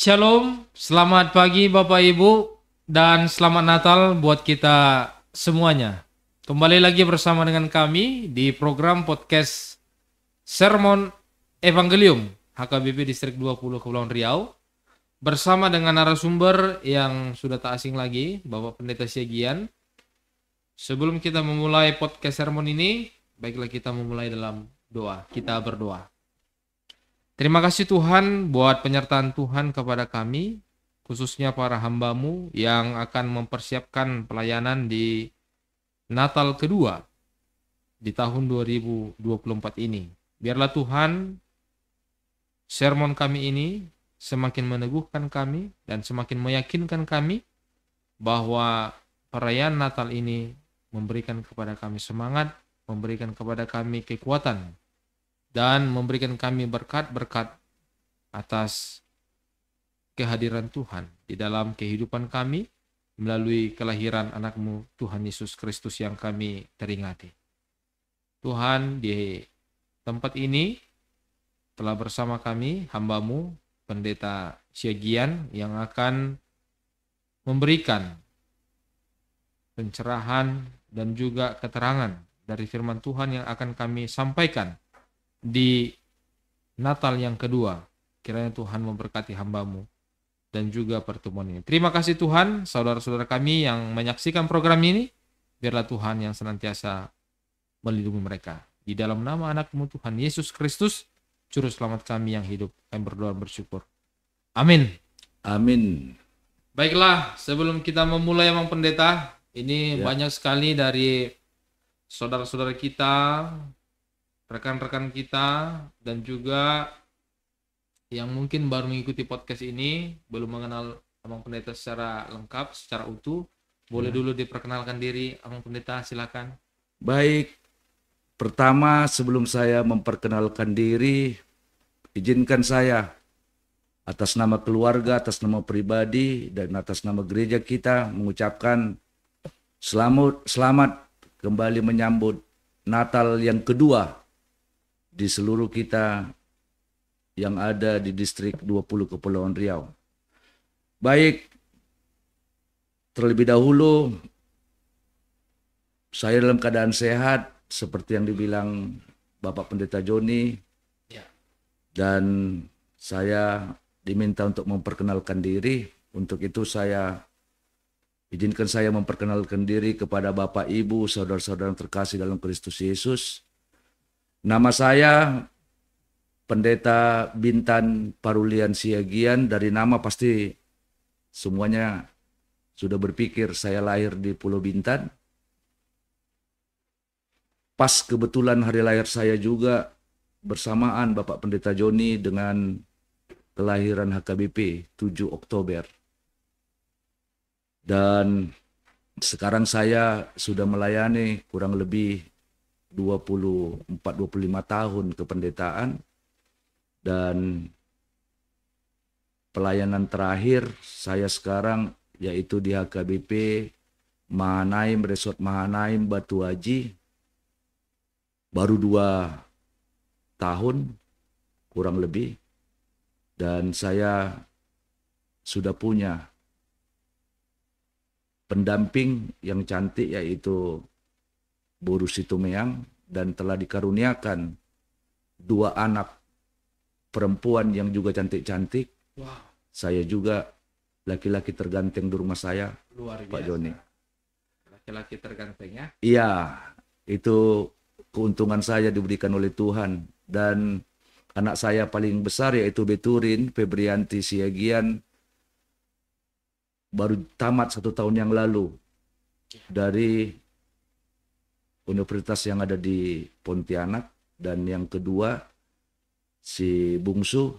Shalom, selamat pagi Bapak Ibu, dan selamat Natal buat kita semuanya. Kembali lagi bersama dengan kami di program podcast Sermon Evangelium HKBP Distrik 20 Kepulauan Riau. Bersama dengan narasumber yang sudah tak asing lagi, Bapak Pendeta Syagian. Sebelum kita memulai podcast sermon ini, baiklah kita memulai dalam doa. Kita berdoa. Terima kasih Tuhan buat penyertaan Tuhan kepada kami, khususnya para hamba-Mu yang akan mempersiapkan pelayanan di Natal kedua di tahun 2024 ini. Biarlah Tuhan, sermon kami ini semakin meneguhkan kami dan semakin meyakinkan kami bahwa perayaan Natal ini memberikan kepada kami semangat, memberikan kepada kami kekuatan, dan memberikan kami berkat-berkat atas kehadiran Tuhan di dalam kehidupan kami melalui kelahiran anak-Mu Tuhan Yesus Kristus yang kami teringati. Tuhan, di tempat ini telah bersama kami hamba-Mu Pendeta Syagian yang akan memberikan pencerahan dan juga keterangan dari firman Tuhan yang akan kami sampaikan di Natal yang kedua. Kiranya Tuhan memberkati hamba-Mu dan juga pertemuan ini. Terima kasih Tuhan, saudara-saudara kami yang menyaksikan program ini. Biarlah Tuhan yang senantiasa melindungi mereka. Di dalam nama anak-Mu Tuhan Yesus Kristus, Juru Selamat kami yang hidup, kami berdoa bersyukur. Amin. Amin. Baiklah, sebelum kita memulai Bang Pendeta, ini banyak sekali dari saudara-saudara kita, rekan-rekan kita, dan juga yang mungkin baru mengikuti podcast ini, belum mengenal Abang Pendeta secara lengkap, secara utuh. Boleh dulu diperkenalkan diri, Abang Pendeta, silakan. Baik, pertama sebelum saya memperkenalkan diri, izinkan saya atas nama keluarga, atas nama pribadi, dan atas nama gereja kita mengucapkan selamat kembali menyambut Natal yang kedua di seluruh kita yang ada di distrik 20 Kepulauan Riau. Baik, terlebih dahulu saya dalam keadaan sehat seperti yang dibilang Bapak Pendeta Joni, dan saya diminta untuk memperkenalkan diri. Untuk itu izinkan saya memperkenalkan diri kepada Bapak, Ibu, saudara-saudara terkasih dalam Kristus Yesus. Nama saya Pendeta Bintan Parulian Syagian. Dari nama pasti semuanya sudah berpikir saya lahir di Pulau Bintan. Pas kebetulan hari lahir saya juga bersamaan Bapak Pendeta Joni dengan kelahiran HKBP 7 Oktober. Dan sekarang saya sudah melayani kurang lebih 24-25 tahun kependetaan, dan pelayanan terakhir saya sekarang yaitu di HKBP Mahanaim, Resort Mahanaim Batu Haji, baru 2 tahun kurang lebih, dan saya sudah punya pendamping yang cantik yaitu Bu Situmeang, dan telah dikaruniakan 2 anak perempuan yang juga cantik-cantik. Wow. Saya juga laki-laki terganteng di rumah saya. Luar biasa. Pak Joni. Laki-laki terganteng ya. Iya, itu keuntungan saya diberikan oleh Tuhan. Dan anak saya paling besar yaitu Beturin Febrianti Syagian baru tamat 1 tahun yang lalu dari universitas yang ada di Pontianak. Dan yang kedua, si bungsu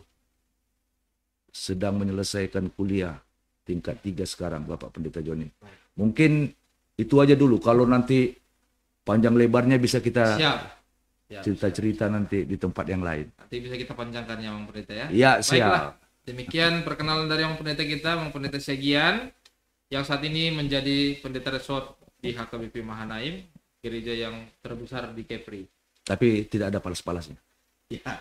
sedang menyelesaikan kuliah tingkat 3 sekarang, Bapak Pendeta Joni. Mungkin itu aja dulu, kalau nanti panjang lebarnya bisa kita cerita-cerita nanti di tempat yang lain. Nanti bisa kita panjangkan ya Bang Pendeta ya. Iya, Baiklah, siap. demikian perkenalan dari Bang Pendeta kita, Bang Pendeta Syagian, yang saat ini menjadi pendeta resort di HKBP Mahanaim, gereja yang terbesar di Kepri. Tapi tidak ada palas-palasnya. Ya.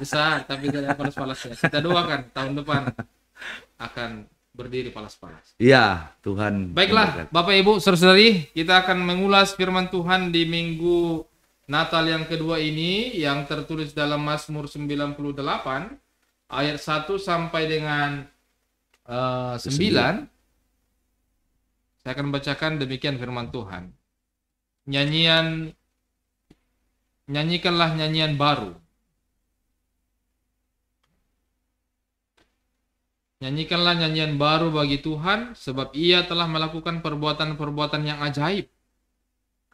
Besar, tapi tidak ada palas-palasnya. Kita doakan tahun depan akan berdiri palas-palas. Iya, Tuhan Baiklah, memberkati. Bapak Ibu, saudari, kita akan mengulas firman Tuhan di minggu Natal yang kedua ini yang tertulis dalam Mazmur 98 ayat 1 sampai dengan 9. Saya akan bacakan demikian firman Tuhan. Nyanyikanlah nyanyian baru. Nyanyikanlah nyanyian baru bagi Tuhan, sebab Ia telah melakukan perbuatan-perbuatan yang ajaib.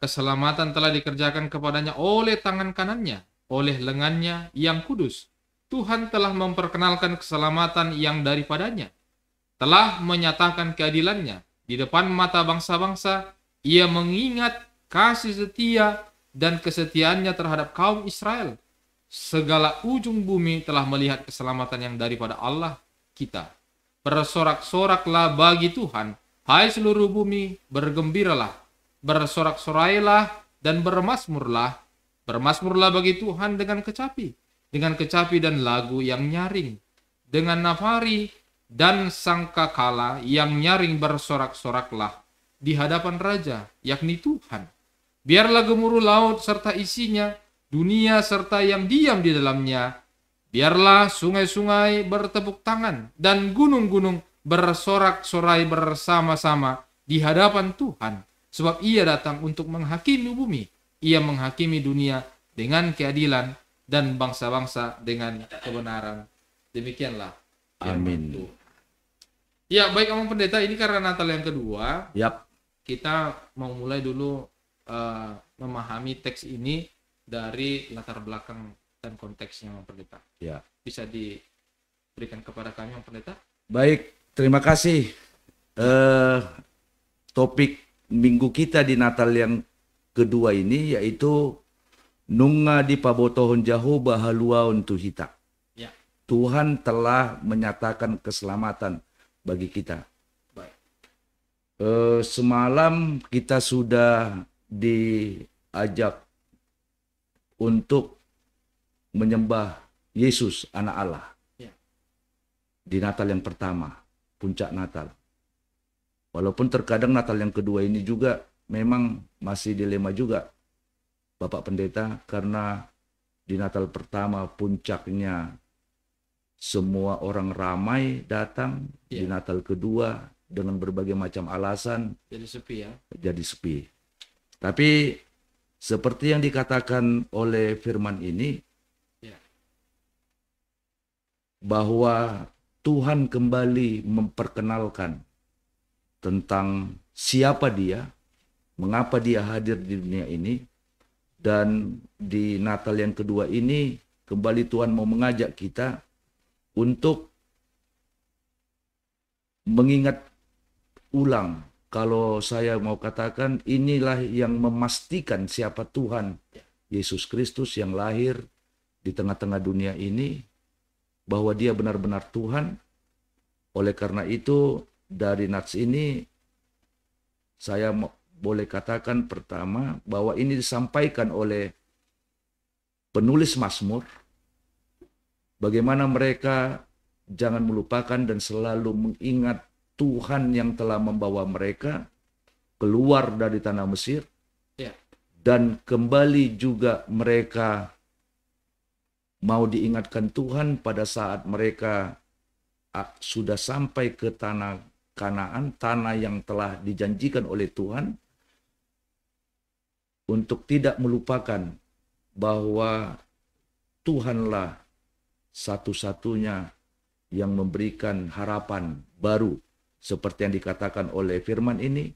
Keselamatan telah dikerjakan kepadanya oleh tangan kanannya, oleh lengannya yang kudus. Tuhan telah memperkenalkan keselamatan yang daripadanya, telah menyatakan keadilannya. Di depan mata bangsa-bangsa, Ia mengingat kasih setia dan kesetiaannya terhadap kaum Israel. Segala ujung bumi telah melihat keselamatan yang daripada Allah kita. Bersorak-soraklah bagi Tuhan, hai seluruh bumi, bergembiralah, bersorak-sorailah dan bermasmurlah. Bermasmurlah bagi Tuhan dengan kecapi dan lagu yang nyaring, dengan nafari dan sangkakala yang nyaring bersorak-soraklah di hadapan Raja, yakni Tuhan. Biarlah gemuruh laut serta isinya, dunia serta yang diam di dalamnya. Biarlah sungai-sungai bertepuk tangan dan gunung-gunung bersorak-sorai bersama-sama di hadapan Tuhan. Sebab Ia datang untuk menghakimi bumi. Ia menghakimi dunia dengan keadilan dan bangsa-bangsa dengan kebenaran. Demikianlah firman Amin. Tuhan. Ya, baik Abang Pendeta, ini karena Natal yang kedua, Yap. kita mau mulai dulu memahami teks ini dari latar belakang dan konteksnya, Bang Pendeta. Ya. Bisa diberikan kepada kami, Bang Pendeta? Baik, terima kasih. Topik minggu kita di Natal yang kedua ini yaitu Nunga di pabotohon Jahova haluaon tuhita. Ya, Tuhan telah menyatakan keselamatan bagi kita. baik. Semalam kita sudah diajak untuk menyembah Yesus anak Allah. Ya. Di Natal yang pertama, puncak Natal. Walaupun terkadang Natal yang kedua ini juga memang masih dilema juga, Bapak Pendeta, karena di Natal pertama puncaknya semua orang ramai datang, di Natal kedua dengan berbagai macam alasan Jadi sepi ya. jadi sepi. Tapi seperti yang dikatakan oleh firman ini, Ya. bahwa Tuhan kembali memperkenalkan tentang siapa Dia, mengapa Dia hadir di dunia ini, dan di Natal yang kedua ini kembali Tuhan mau mengajak kita untuk mengingat ulang. Kalau saya mau katakan, inilah yang memastikan siapa Tuhan Yesus Kristus yang lahir di tengah-tengah dunia ini, bahwa Dia benar-benar Tuhan. Oleh karena itu, dari nats ini saya boleh katakan pertama bahwa ini disampaikan oleh penulis Mazmur, bagaimana mereka jangan melupakan dan selalu mengingat Tuhan yang telah membawa mereka keluar dari tanah Mesir. Ya. Dan kembali juga mereka mau diingatkan Tuhan pada saat mereka sudah sampai ke tanah Kanaan, tanah yang telah dijanjikan oleh Tuhan, untuk tidak melupakan bahwa Tuhanlah satu-satunya yang memberikan harapan baru. Seperti yang dikatakan oleh firman ini,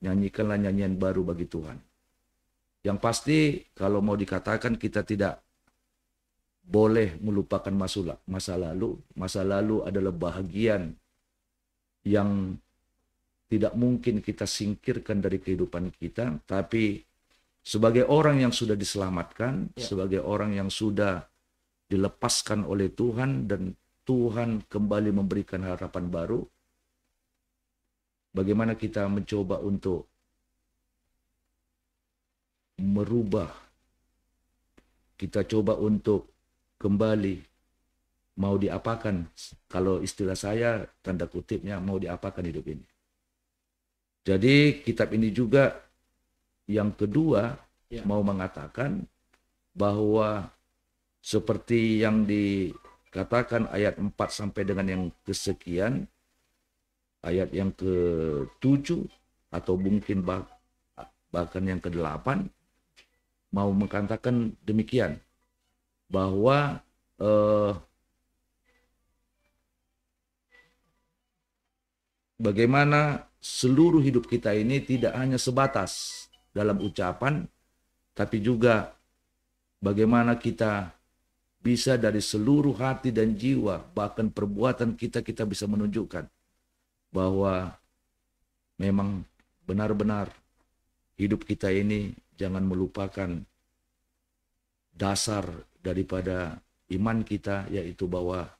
nyanyikanlah nyanyian baru bagi Tuhan. Yang pasti kalau mau dikatakan kita tidak boleh melupakan masa lalu. Masa lalu adalah bahagian yang tidak mungkin kita singkirkan dari kehidupan kita. Tapi sebagai orang yang sudah diselamatkan, sebagai orang yang sudah dilepaskan oleh Tuhan dan Tuhan kembali memberikan harapan baru, bagaimana kita mencoba untuk merubah kita coba untuk kembali, mau diapakan, kalau istilah saya tanda kutipnya, mau diapakan hidup ini. Jadi kitab ini juga yang kedua mau mengatakan bahwa seperti yang dikatakan ayat 4 sampai dengan yang kesekian, ayat yang ke-7 atau mungkin bahkan yang ke-8 mau mengatakan demikian, bahwa bagaimana seluruh hidup kita ini tidak hanya sebatas dalam ucapan, tapi juga bagaimana kita bisa dari seluruh hati dan jiwa, bahkan perbuatan kita bisa menunjukkan bahwa memang benar-benar hidup kita ini jangan melupakan dasar daripada iman kita, yaitu bahwa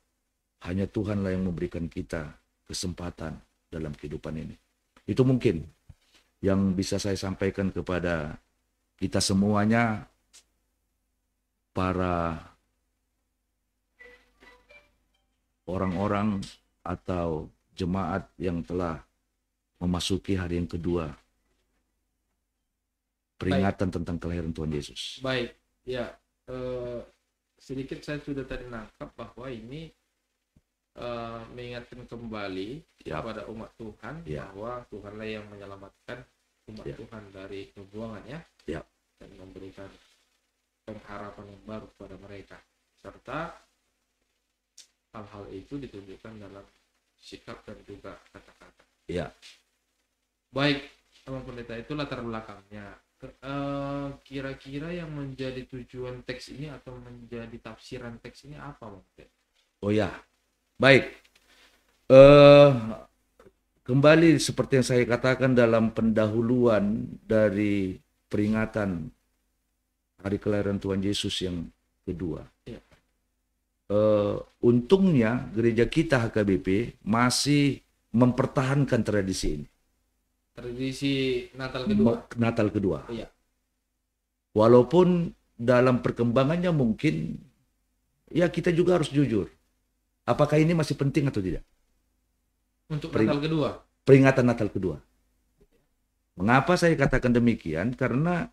hanya Tuhanlah yang memberikan kita kesempatan dalam kehidupan ini. Itu mungkin yang bisa saya sampaikan kepada kita semuanya, para orang-orang atau jemaat yang telah memasuki hari yang kedua peringatan tentang kelahiran Tuhan Yesus. Baik, ya, sedikit saya sudah tadi nangkap bahwa ini mengingatkan kembali kepada umat Tuhan bahwa Tuhanlah yang menyelamatkan umat Tuhan dari kebuangan dan memberikan pengharapan yang baru kepada mereka, serta hal-hal itu ditunjukkan dalam sikap dan juga kata-kata. Baik, Abang Pendeta, itu latar belakangnya. Kira-kira yang menjadi tujuan teks ini atau menjadi tafsiran teks ini apa, Bang Pendeta? Baik. Kembali seperti yang saya katakan dalam pendahuluan dari peringatan hari kelahiran Tuhan Yesus yang kedua. Untungnya gereja kita HKBP masih mempertahankan tradisi ini. Tradisi Natal kedua. Walaupun dalam perkembangannya mungkin kita juga harus jujur. Apakah ini masih penting atau tidak? Untuk Natal kedua. Peringatan Natal kedua. Mengapa saya katakan demikian? Karena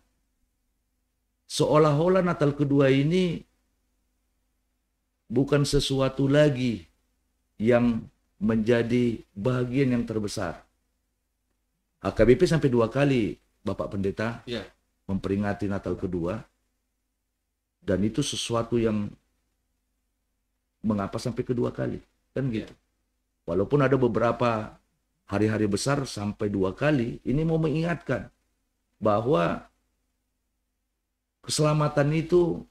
seolah-olah Natal kedua ini bukan sesuatu lagi yang menjadi bagian yang terbesar. HKBP sampai 2 kali Bapak Pendeta memperingati Natal kedua, dan itu sesuatu yang mengapa sampai kedua kali, kan gitu. Walaupun ada beberapa hari-hari besar sampai 2 kali, ini mau mengingatkan bahwa keselamatan itu,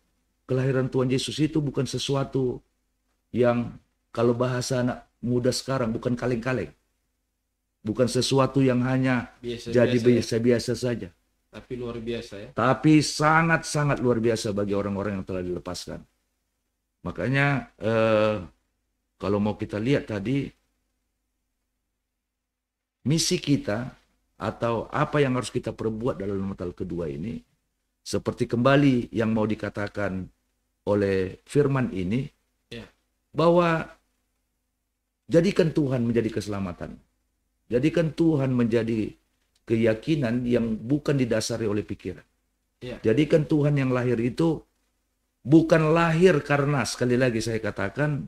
kelahiran Tuhan Yesus itu bukan sesuatu yang, kalau bahasa anak muda sekarang, bukan kaleng-kaleng. Bukan sesuatu yang hanya jadi biasa-biasa saja. Tapi luar biasa ya. Tapi sangat-sangat luar biasa bagi orang-orang yang telah dilepaskan. Makanya kalau mau kita lihat tadi, misi kita atau apa yang harus kita perbuat dalam Natal kedua ini, seperti kembali yang mau dikatakan oleh firman ini, bahwa jadikan Tuhan menjadi keselamatan. Jadikan Tuhan menjadi keyakinan yang bukan didasari oleh pikiran. Jadikan Tuhan yang lahir itu bukan lahir karena, sekali lagi saya katakan,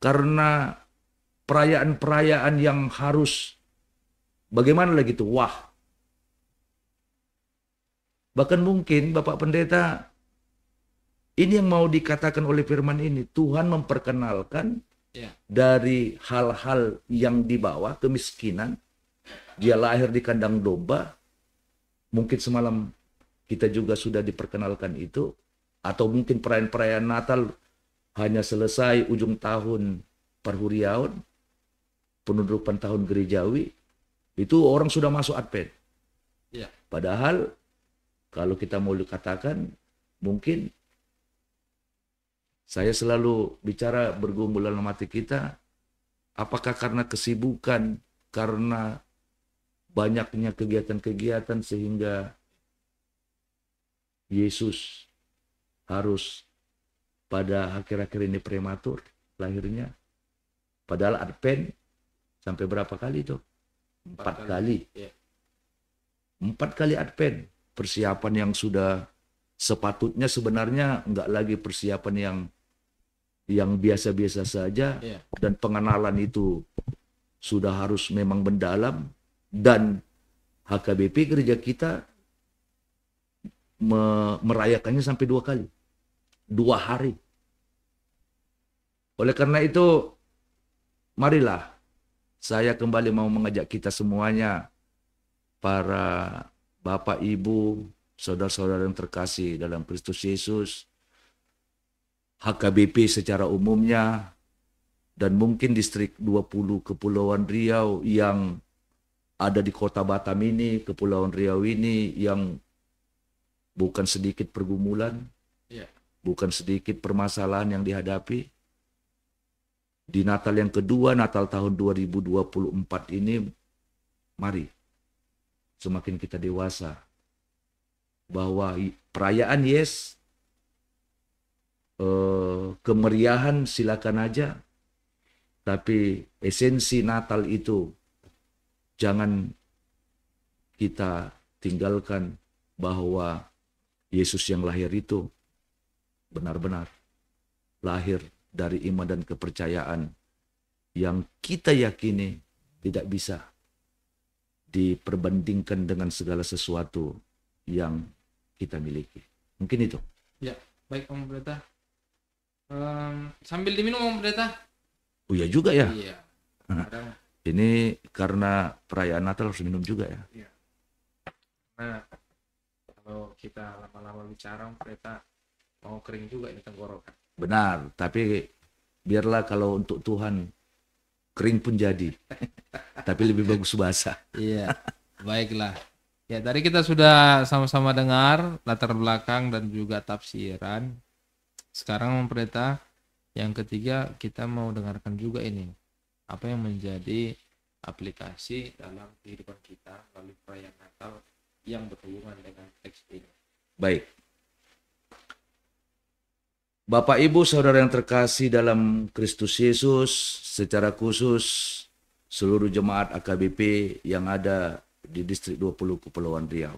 karena perayaan-perayaan yang harus bagaimana lagi itu, wah. Bahkan mungkin Bapak Pendeta, ini yang mau dikatakan oleh firman ini, Tuhan memperkenalkan dari hal-hal yang di bawah, kemiskinan. Dia lahir di kandang domba. Mungkin semalam kita juga sudah diperkenalkan itu. Atau mungkin perayaan-perayaan Natal hanya selesai ujung tahun Perhuriaun, penutupan tahun gerejawi, itu orang sudah masuk Advent. Padahal kalau kita mau dikatakan, mungkin saya selalu bicara bergumul dalam hati kita, apakah karena kesibukan, karena banyaknya kegiatan-kegiatan sehingga Yesus harus pada akhir-akhir ini prematur lahirnya. Padahal Advent sampai berapa kali itu? 4 kali. Ya. 4 kali Advent. Persiapan yang sudah sepatutnya sebenarnya enggak lagi persiapan yang biasa-biasa saja. Ya. Dan pengenalan itu sudah harus memang mendalam. Dan HKBP gereja kita merayakannya sampai 2 kali. 2 hari. Oleh karena itu, marilah saya kembali mau mengajak kita semuanya, para Bapak, Ibu, saudara-saudara yang terkasih dalam Kristus Yesus, HKBP secara umumnya, dan mungkin distrik 20 Kepulauan Riau yang ada di kota Batam ini, Kepulauan Riau ini yang bukan sedikit pergumulan, bukan sedikit permasalahan yang dihadapi. Di Natal yang kedua, Natal tahun 2024 ini, mari semakin kita dewasa bahwa perayaan kemeriahan silakan aja, tapi esensi Natal itu jangan kita tinggalkan, bahwa Yesus yang lahir itu benar-benar lahir dari iman dan kepercayaan yang kita yakini tidak bisa diperbandingkan dengan segala sesuatu yang kita miliki. Mungkin itu. Ya, baik Om Pendeta. Sambil diminum Om Pendeta. Oh ya juga ya. Iya. Kadang, ini karena perayaan Natal harus minum juga ya. iya. Nah, kalau kita lama-lama bicara Om Pendeta, mau kering juga ini tenggorokan. Benar, tapi biarlah kalau untuk Tuhan kering pun jadi. Tapi lebih bagus basah. Iya, baiklah. Ya, tadi kita sudah sama-sama dengar latar belakang dan juga tafsiran. Sekarang Om Pendeta, yang ketiga kita mau dengarkan juga ini. Apa yang menjadi aplikasi dalam kehidupan kita melalui perayaan Natal yang berhubungan dengan teks ini. Baik. Bapak, Ibu, saudara yang terkasih dalam Kristus Yesus, secara khusus seluruh jemaat AKBP yang ada di distrik 20 Kepulauan Riau.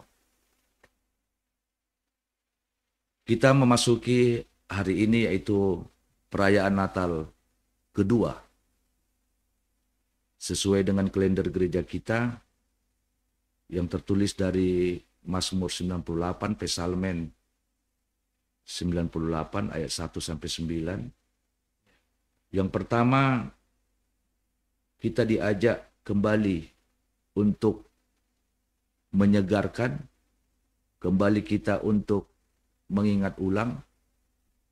Kita memasuki hari ini yaitu perayaan Natal kedua. Sesuai dengan kalender gereja kita yang tertulis dari Mazmur 98, Psalmen 98 ayat 1 sampai 9. Yang pertama, kita diajak kembali untuk menyegarkan, kembali kita untuk mengingat ulang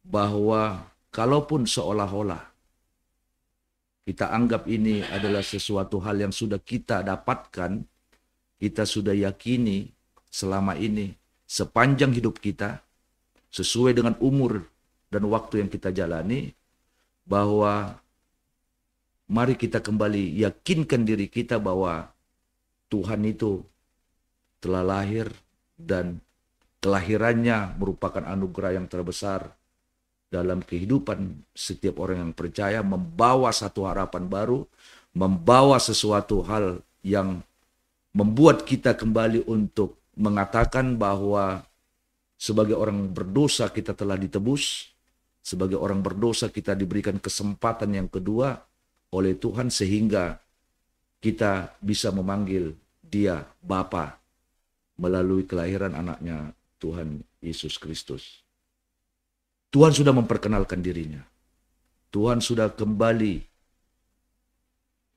bahwa kalaupun seolah-olah kita anggap ini adalah sesuatu hal yang sudah kita dapatkan, kita sudah yakini selama ini sepanjang hidup kita, sesuai dengan umur dan waktu yang kita jalani, bahwa mari kita kembali yakinkan diri kita bahwa Tuhan itu telah lahir dan kelahirannya merupakan anugerah yang terbesar dalam kehidupan setiap orang yang percaya, membawa satu harapan baru, membawa sesuatu hal yang membuat kita kembali untuk mengatakan bahwa sebagai orang berdosa kita telah ditebus, sebagai orang berdosa kita diberikan kesempatan yang kedua oleh Tuhan sehingga kita bisa memanggil Dia Bapa melalui kelahiran anaknya Tuhan Yesus Kristus. Tuhan sudah memperkenalkan dirinya. Tuhan sudah kembali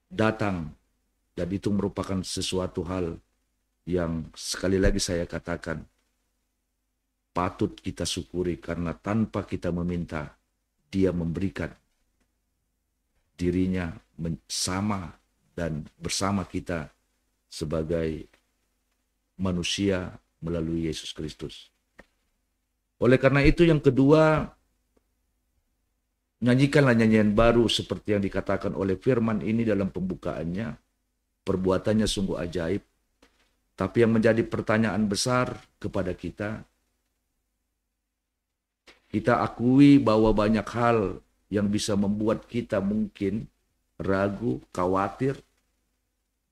datang, dan itu merupakan sesuatu hal yang sekali lagi saya katakan patut kita syukuri, karena tanpa kita meminta, Dia memberikan dirinya sama dan bersama kita sebagai manusia melalui Yesus Kristus. Oleh karena itu yang kedua, nyanyikanlah nyanyian baru seperti yang dikatakan oleh firman ini dalam pembukaannya. Perbuatannya sungguh ajaib. Tapi yang menjadi pertanyaan besar kepada kita, Kita akui bahwa banyak hal yang bisa membuat kita mungkin ragu, khawatir,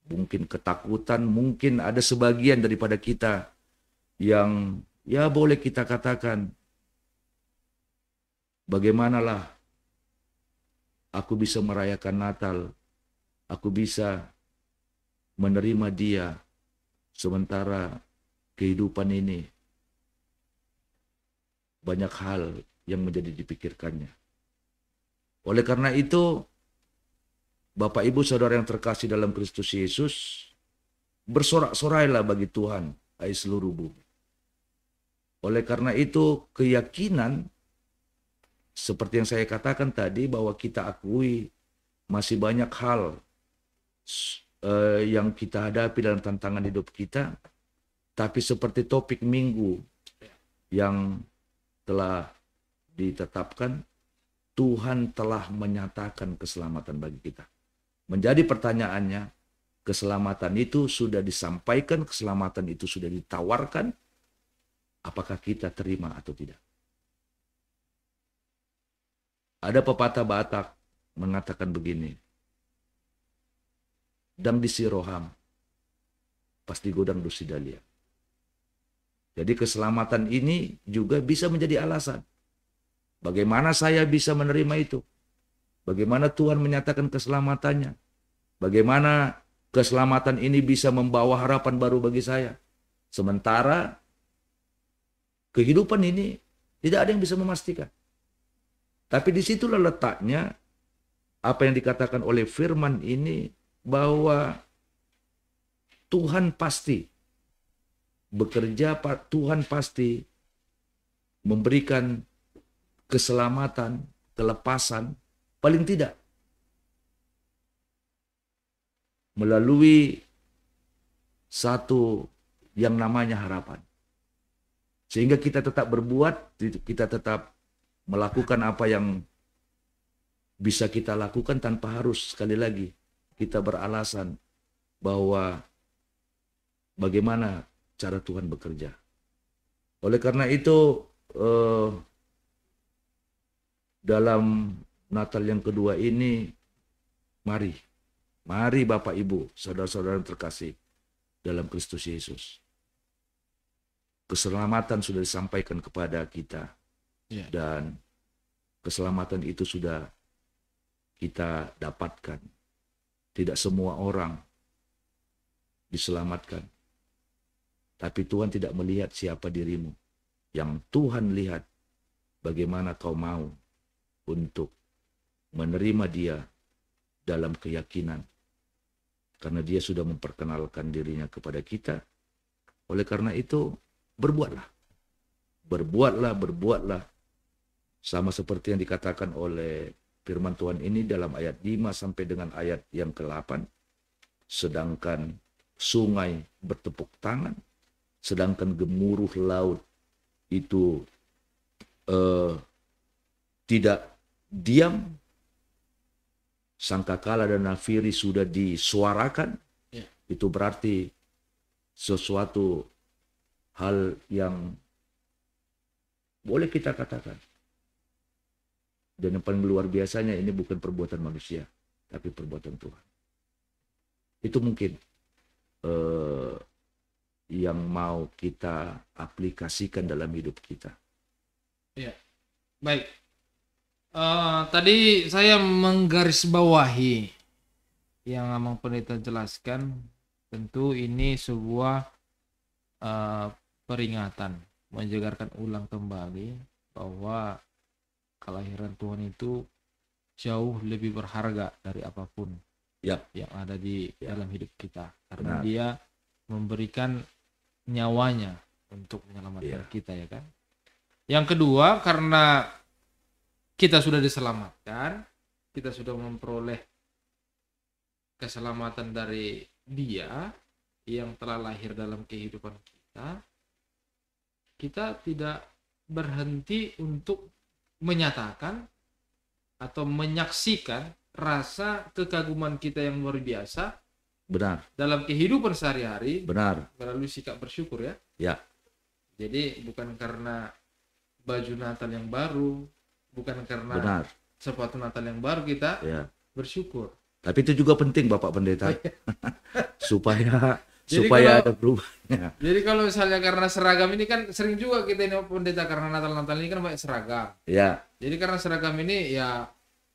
mungkin ketakutan, mungkin ada sebagian daripada kita yang ya boleh kita katakan, bagaimanalah aku bisa merayakan Natal, aku bisa menerima Dia, sementara kehidupan ini banyak hal yang menjadi dipikirkannya. Oleh karena itu, Bapak Ibu Saudara yang terkasih dalam Kristus Yesus, bersorak-sorailah bagi Tuhan, hai seluruh bumi. Oleh karena itu, keyakinan seperti yang saya katakan tadi, bahwa kita akui masih banyak hal yang kita hadapi dalam tantangan hidup kita, tapi seperti topik minggu yang telah ditetapkan, Tuhan telah menyatakan keselamatan bagi kita. Menjadi pertanyaannya, keselamatan itu sudah disampaikan, keselamatan itu sudah ditawarkan, apakah kita terima atau tidak? Ada pepatah Batak mengatakan begini, dang disi roham, pasti godang dusi dalia. Jadi keselamatan ini juga bisa menjadi alasan. Bagaimana saya bisa menerima itu? Bagaimana Tuhan menyatakan keselamatannya? Bagaimana keselamatan ini bisa membawa harapan baru bagi saya? Sementara kehidupan ini tidak ada yang bisa memastikan. Tapi disitulah letaknya apa yang dikatakan oleh firman ini, bahwa Tuhan pasti bekerja, Tuhan pasti memberikan keselamatan, kelepasan, paling tidak melalui satu yang namanya harapan. Sehingga kita tetap berbuat, kita tetap melakukan apa yang bisa kita lakukan tanpa harus sekali lagi kita beralasan bahwa bagaimana cara Tuhan bekerja. Oleh karena itu, dalam Natal yang kedua ini, mari Bapak Ibu, saudara-saudara yang terkasih dalam Kristus Yesus. Keselamatan sudah disampaikan kepada kita, dan keselamatan itu sudah kita dapatkan. Tidak semua orang diselamatkan. Tapi Tuhan tidak melihat siapa dirimu. Yang Tuhan lihat bagaimana kau mau untuk menerima Dia dalam keyakinan. Karena Dia sudah memperkenalkan dirinya kepada kita. Oleh karena itu, berbuatlah. Berbuatlah. Sama seperti yang dikatakan oleh firman Tuhan ini dalam ayat 5 sampai dengan ayat yang ke-8. Sedangkan sungai bertepuk tangan, sedangkan gemuruh laut itu tidak diam, sangkakala dan nafiri sudah disuarakan, itu berarti sesuatu hal yang boleh kita katakan. Dan yang paling luar biasanya, ini bukan perbuatan manusia, tapi perbuatan Tuhan. Itu mungkin yang mau kita aplikasikan dalam hidup kita. Ya, baik. Tadi saya menggarisbawahi yang Amang Pendeta jelaskan. Tentu ini sebuah peringatan, menjegarkan ulang kembali bahwa kelahiran Tuhan itu jauh lebih berharga dari apapun yang ada di dalam hidup kita. Karena Dia memberikan nyawanya untuk menyelamatkan kita, ya kan. Yang kedua, karena kita sudah diselamatkan, kita sudah memperoleh keselamatan dari Dia yang telah lahir dalam kehidupan kita, kita tidak berhenti untuk menyatakan atau menyaksikan rasa kekaguman kita yang luar biasa dalam kehidupan sehari-hari melalui sikap bersyukur, ya. Jadi bukan karena baju Natal yang baru, bukan karena Benar. sepatu Natal yang baru kita Ya. bersyukur. Tapi itu juga penting Bapak Pendeta supaya Jadi supaya kalau- ada perubahannya. Jadi kalau misalnya karena seragam ini kan sering juga kita ini pendeta karena Natal-Natal ini kan banyak seragam. Ya, Jadi karena seragam ini ya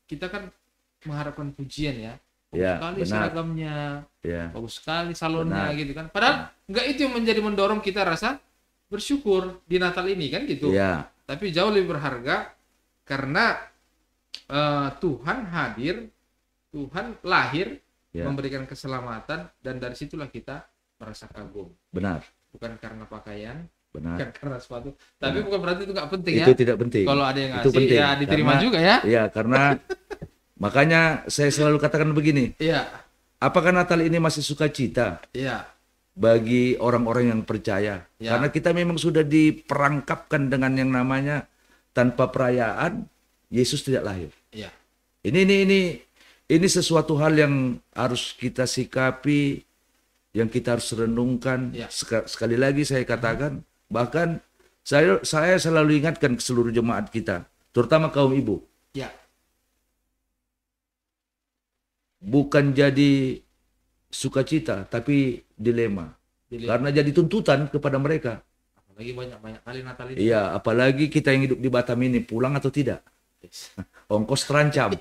kita kan mengharapkan pujian ya. Bagus Ya, sekali benar. seragamnya, ya, bagus sekali salonnya Benar. gitu kan. Padahal enggak itu yang menjadi mendorong kita rasa bersyukur di Natal ini kan gitu. ya, Tapi jauh lebih berharga karena Tuhan hadir, Tuhan lahir Ya. memberikan keselamatan dan dari situlah kita merasa kagum. benar, Bukan karena pakaian, benar. bukan karena sepatu. Tapi bukan berarti itu nggak penting ya. Itu tidak penting. Kalau ada yang Itu ngasih penting. ya diterima Karena- juga ya. Ya, karena makanya saya selalu katakan begini, Iya, apakah Natal ini masih sukacita iya, bagi orang-orang yang percaya? Ya. Karena kita memang sudah diperangkapkan dengan yang namanya tanpa perayaan Yesus tidak lahir. iya. Ini sesuatu hal yang harus kita sikapi, yang kita harus renungkan. Ya. Sekali lagi saya katakan, bahkan saya selalu ingatkan ke seluruh jemaat kita, terutama kaum ibu, Ya, bukan jadi sukacita, tapi dilema. dilihat. Karena jadi tuntutan kepada mereka. Apalagi banyak kali Natal ini. Iya, apalagi kita yang hidup di Batam ini, pulang atau tidak. Ongkos terancam.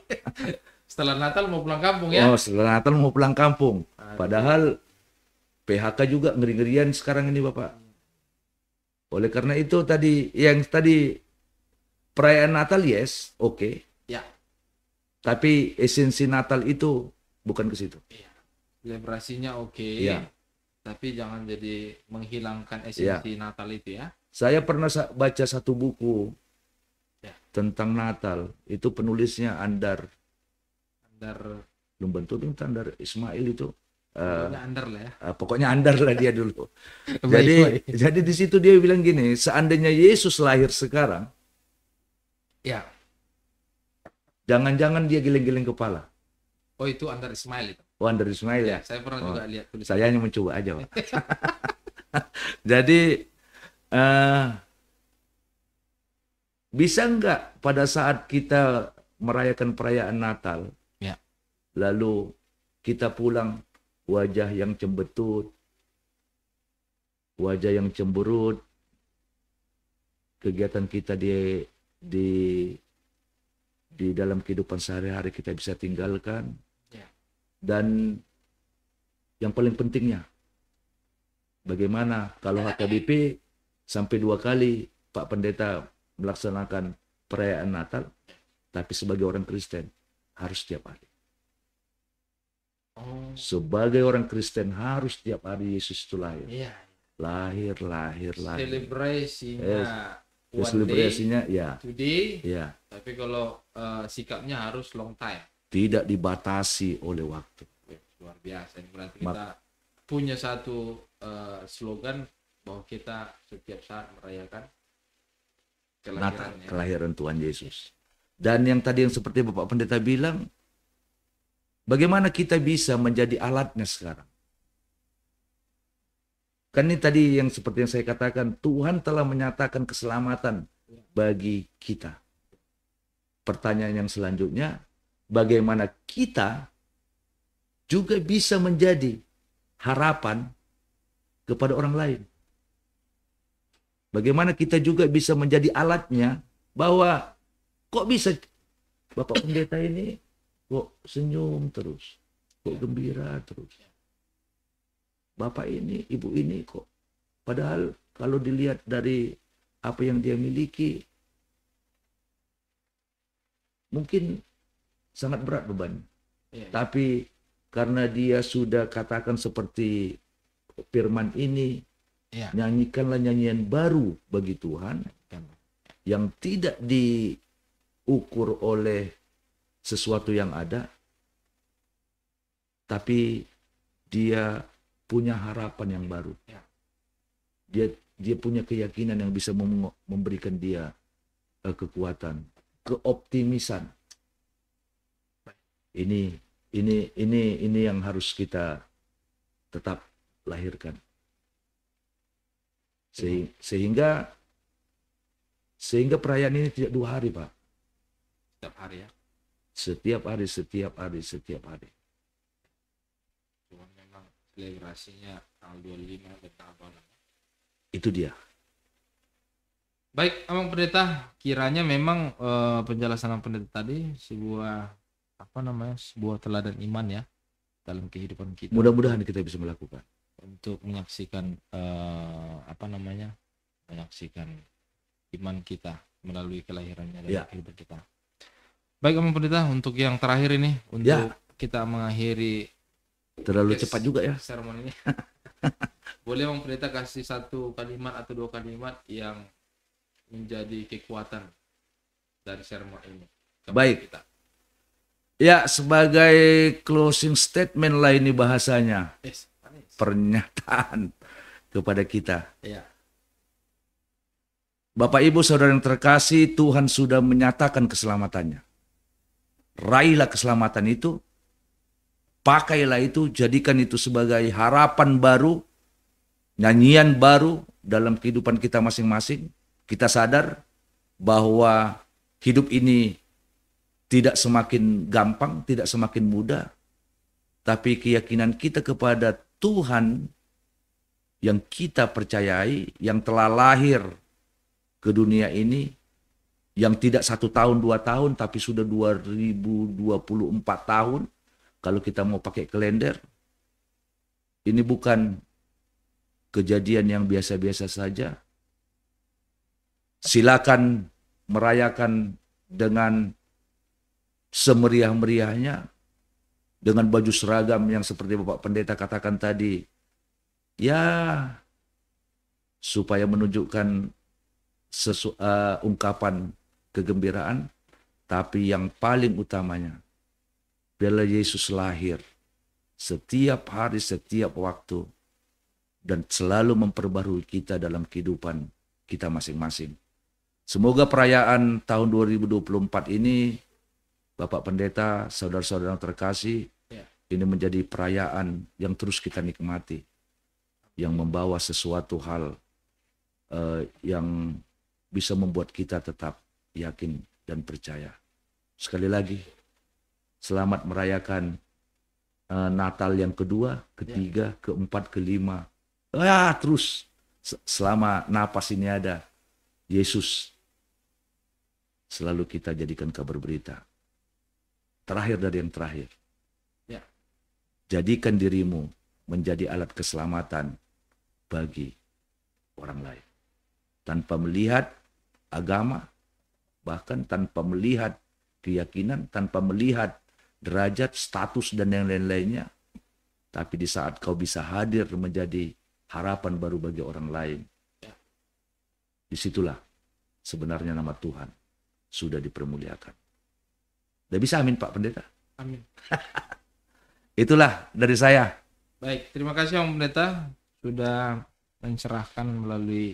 Setelah Natal mau pulang kampung ya. Oh, setelah Natal mau pulang kampung. Aduh. Padahal PHK juga ngeri-ngerian sekarang ini, Bapak. Oleh karena itu tadi perayaan Natal yes, oke. Ya, Tapi esensi Natal itu bukan ke situ. selebrasinya oke. Iya. Tapi jangan jadi menghilangkan esensi Natal itu ya. Saya pernah baca satu buku Ya. tentang Natal. Itu penulisnya Andar Andar, Andar Ismail itu. pokoknya Andar lah ya. Pokoknya Andar lah dia dulu. Baik. Jadi di situ dia bilang gini, seandainya Yesus lahir sekarang, Ya. jangan-jangan dia geleng-geleng kepala. Oh itu Andar Ismail itu. Oh, Andar Ismail ya. Saya pernah Oh, juga lihat tulisan. Saya hanya mencoba aja, Pak. Jadi bisa nggak pada saat kita merayakan perayaan Natal, Ya. lalu kita pulang wajah yang cembetut, wajah yang cemberut, kegiatan kita di dalam kehidupan sehari-hari kita bisa tinggalkan. Ya. Dan yang paling pentingnya, bagaimana kalau HKBP sampai 2 kali Pak Pendeta melaksanakan perayaan Natal, tapi sebagai orang Kristen harus setiap hari. Oh, Sebagai orang Kristen harus setiap hari Yesus itu lahir. iya. Lahir. Selebrasinya Ya, one selebrasinya ya, day, today, ya, tapi kalau sikapnya harus long time. tidak dibatasi oleh waktu. Wih, luar biasa. Ini berarti kita punya satu slogan bahwa kita setiap saat merayakan Natal, kelahirannya. kelahiran Tuhan Yesus. Dan yang tadi yang seperti Bapak Pendeta bilang, bagaimana kita bisa menjadi alatnya sekarang? Kan ini tadi yang seperti yang saya katakan, Tuhan telah menyatakan keselamatan bagi kita. Pertanyaan yang selanjutnya, bagaimana kita juga bisa menjadi harapan kepada orang lain? Bagaimana kita juga bisa menjadi alatnya bahwa kok bisa Bapak Pendeta ini kok senyum terus, kok gembira terus. Bapak ini, ibu ini kok. Padahal kalau dilihat dari apa yang dia miliki, mungkin sangat berat beban. Iya, Tapi karena dia sudah katakan seperti firman ini, iya. nyanyikanlah nyanyian baru bagi Tuhan yang tidak diukur oleh sesuatu yang ada, tapi dia punya harapan yang baru. Ya. Dia punya keyakinan yang bisa memberikan dia kekuatan, keoptimisan. Ini yang harus kita tetap lahirkan. Sehingga Sehingga perayaan ini tidak 2 hari, Pak. Setiap hari ya. Setiap hari, setiap hari, setiap hari. Cuma memang selebrasinya tanggal 25 dan tanggal 26. Itu dia. Baik, Abang Pendeta, kiranya memang penjelasan Abang Pendeta tadi sebuah teladan iman ya dalam kehidupan kita. Mudah-mudahan kita bisa melakukan. Untuk menyaksikan menyaksikan iman kita melalui kelahirannya dalam kehidupan kita. Baik, Abang Pendeta, untuk yang terakhir ini untuk kita mengakhiri Terlalu cepat juga ya sermon ini. Boleh Abang Pendeta kasih 1 kalimat atau 2 kalimat yang menjadi kekuatan dari sermon ini kepada Baik kita. Ya, sebagai closing statement lah ini bahasanya. Pernyataan kepada kita. Bapak Ibu Saudara yang terkasih, Tuhan sudah menyatakan keselamatannya. Raihlah keselamatan itu, pakailah itu, jadikan itu sebagai harapan baru, nyanyian baru dalam kehidupan kita masing-masing. Kita sadar bahwa hidup ini tidak semakin gampang, tidak semakin mudah, tapi keyakinan kita kepada Tuhan yang kita percayai, yang telah lahir ke dunia ini, yang tidak 1 tahun, 2 tahun, tapi sudah 2024 tahun, kalau kita mau pakai kalender. Ini bukan kejadian yang biasa-biasa saja. Silakan merayakan dengan semeriah-meriahnya, dengan baju seragam yang seperti Bapak Pendeta katakan tadi, ya supaya menunjukkan ungkapan kegembiraan, tapi yang paling utamanya, biarlah Yesus lahir setiap hari, setiap waktu, dan selalu memperbarui kita dalam kehidupan kita masing-masing. Semoga perayaan tahun 2024 ini, Bapak Pendeta, saudara-saudara yang terkasih, ini menjadi perayaan yang terus kita nikmati, yang membawa sesuatu hal yang bisa membuat kita tetap yakin dan percaya. Sekali lagi, selamat merayakan Natal yang kedua, ketiga, keempat, kelima. Terus selama napas ini ada, Yesus selalu kita jadikan kabar berita. Terakhir dari yang terakhir. Jadikan dirimu menjadi alat keselamatan bagi orang lain. Tanpa melihat agama, bahkan tanpa melihat keyakinan, tanpa melihat derajat, status, dan yang lain-lainnya. Tapi di saat kau bisa hadir menjadi harapan baru bagi orang lain, disitulah sebenarnya nama Tuhan sudah dipermuliakan. Udah bisa amin Pak Pendeta? Amin. Itulah dari saya. Baik, terima kasih Om Pendeta sudah mencerahkan melalui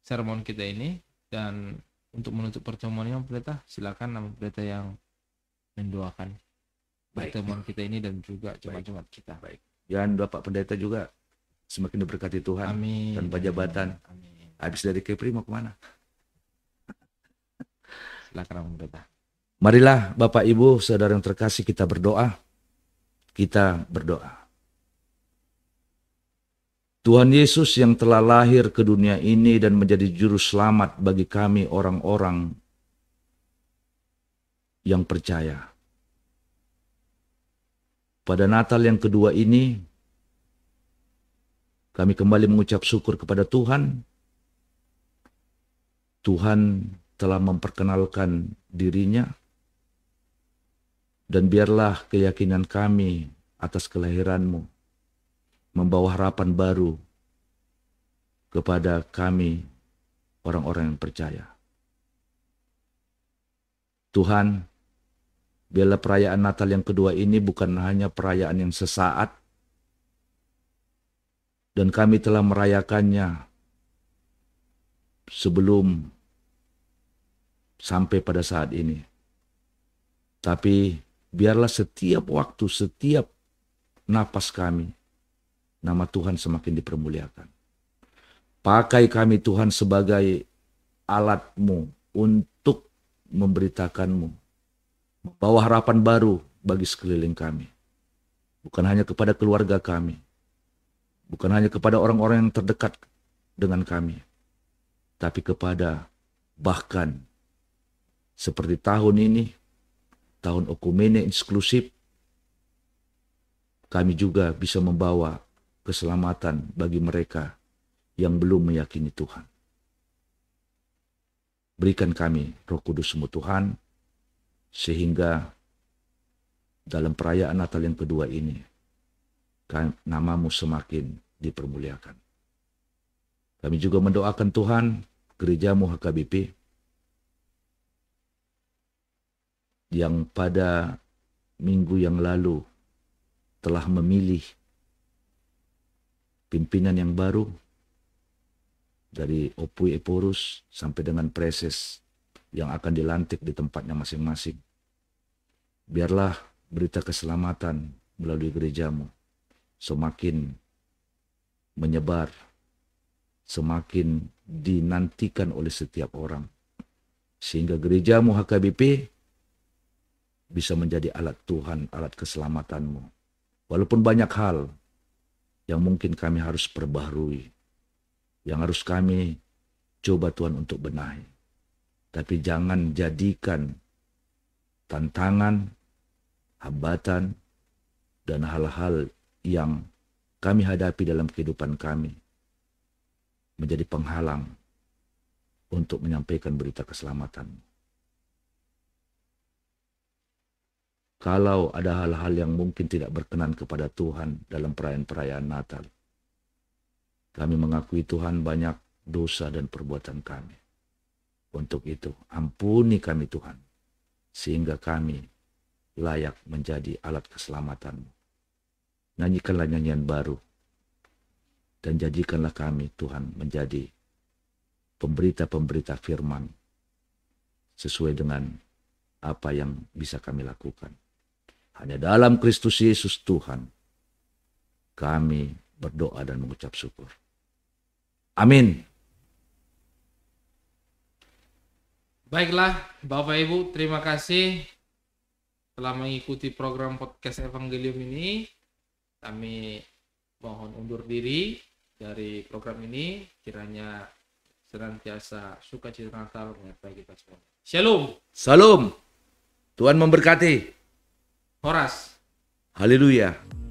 sermon kita ini. Dan untuk menutup pertemuan ini Om Pendeta, silakan Om Pendeta yang mendoakan pertemuan kita ini dan juga jemaat-jemaat kita. Baik. Dan Bapak Pendeta juga semakin diberkati Tuhan. Amin. Tanpa jabatan. Amin. Habis dari Kepri mau kemana? Silakan Om Pendeta. Marilah Bapak Ibu Saudara yang terkasih, kita berdoa. Kita berdoa. Tuhan Yesus yang telah lahir ke dunia ini dan menjadi juru selamat bagi kami orang-orang yang percaya. Pada Natal yang kedua ini, kami kembali mengucap syukur kepada Tuhan. Tuhan telah memperkenalkan dirinya, dan biarlah keyakinan kami atas kelahiran-Mu membawa harapan baru kepada kami orang-orang yang percaya. Tuhan, biarlah perayaan Natal yang kedua ini bukan hanya perayaan yang sesaat, dan kami telah merayakannya sebelum sampai pada saat ini. Tapi biarlah setiap waktu, setiap napas kami, nama Tuhan semakin dipermuliakan. Pakai kami Tuhan sebagai alatmu untuk memberitakanmu, membawa harapan baru bagi sekeliling kami. Bukan hanya kepada keluarga kami, bukan hanya kepada orang-orang yang terdekat dengan kami, tapi kepada bahkan seperti tahun ini, tahun Okumene eksklusif, kami juga bisa membawa keselamatan bagi mereka yang belum meyakini Tuhan. Berikan kami Roh Kudus-Mu Tuhan, sehingga dalam perayaan Natal yang kedua ini, nama-Mu semakin dipermuliakan. Kami juga mendoakan Tuhan, gereja-Mu HKBP, yang pada minggu yang lalu telah memilih pimpinan yang baru, dari Opui Eporus sampai dengan Preses yang akan dilantik di tempatnya masing-masing. Biarlah berita keselamatan melalui gereja-Mu semakin menyebar, semakin dinantikan oleh setiap orang, sehingga gereja-Mu HKBP bisa menjadi alat Tuhan, alat keselamatan-Mu. Walaupun banyak hal yang mungkin kami harus perbaharui, yang harus kami coba Tuhan untuk benahi. Tapi jangan jadikan tantangan, hambatan, dan hal-hal yang kami hadapi dalam kehidupan kami menjadi penghalang untuk menyampaikan berita keselamatan. Kalau ada hal-hal yang mungkin tidak berkenan kepada Tuhan dalam perayaan-perayaan Natal, kami mengakui Tuhan banyak dosa dan perbuatan kami. Untuk itu, ampuni kami Tuhan, sehingga kami layak menjadi alat keselamatan-Mu. Nyanyikanlah nyanyian baru, dan jadikanlah kami Tuhan menjadi pemberita-pemberita firman, sesuai dengan apa yang bisa kami lakukan. Hanya dalam Kristus Yesus Tuhan, kami berdoa dan mengucap syukur. Amin. Baiklah, Bapak Ibu, terima kasih telah mengikuti program podcast Evangelium ini. Kami mohon undur diri dari program ini. Kiranya senantiasa sukacita Natal menyertai kita semua. Shalom. Salam. Tuhan memberkati. Horas. Haleluya.